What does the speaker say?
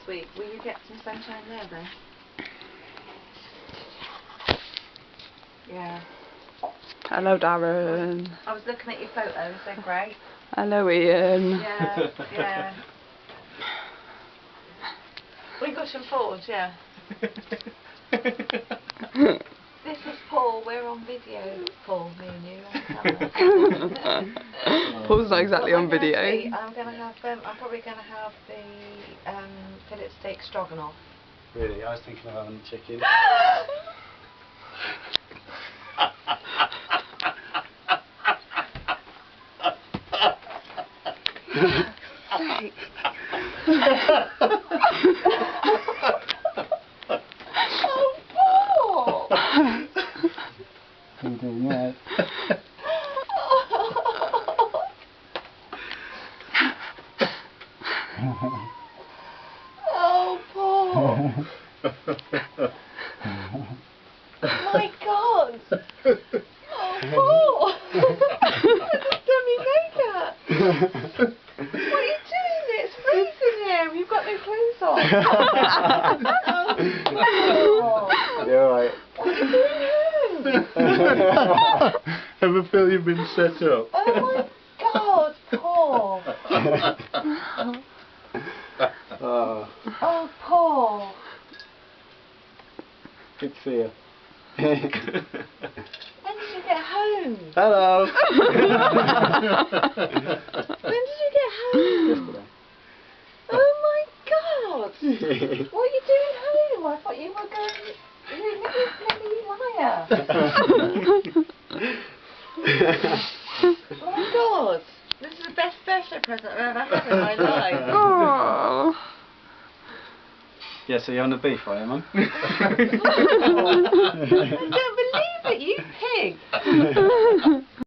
week. Will you get some sunshine there then? Yeah. Hello, Darren. I was looking at your photos, they're great. Hello, Ian. Yeah, yeah. We got some photos, yeah. This is Paul, we're on video, Paul, me and you. On camera. Paul's not exactly on video. I'm going to have, I'm probably going to have the fillet steak stroganoff. Really? I was thinking of having chicken. Steak. Oh, Paul! How you doing? You alright? Oh, Paul! My God! Oh, Paul! I've done my makeup! What are you doing? It's freezing here. You've got no clothes on. Oh, You're alright. what are you doing? Ever feel you've been set up? Oh my God, Paul! Oh, Oh, Paul! good to see you. When did you get home? Hello. When did you get home? Yesterday. Oh my God! What are you doing home? I thought you were going. You bloody liar! Oh my God! This is the best birthday present I've ever had in my life. Oh. Yeah, so you're on the beef, are you, Mum? I don't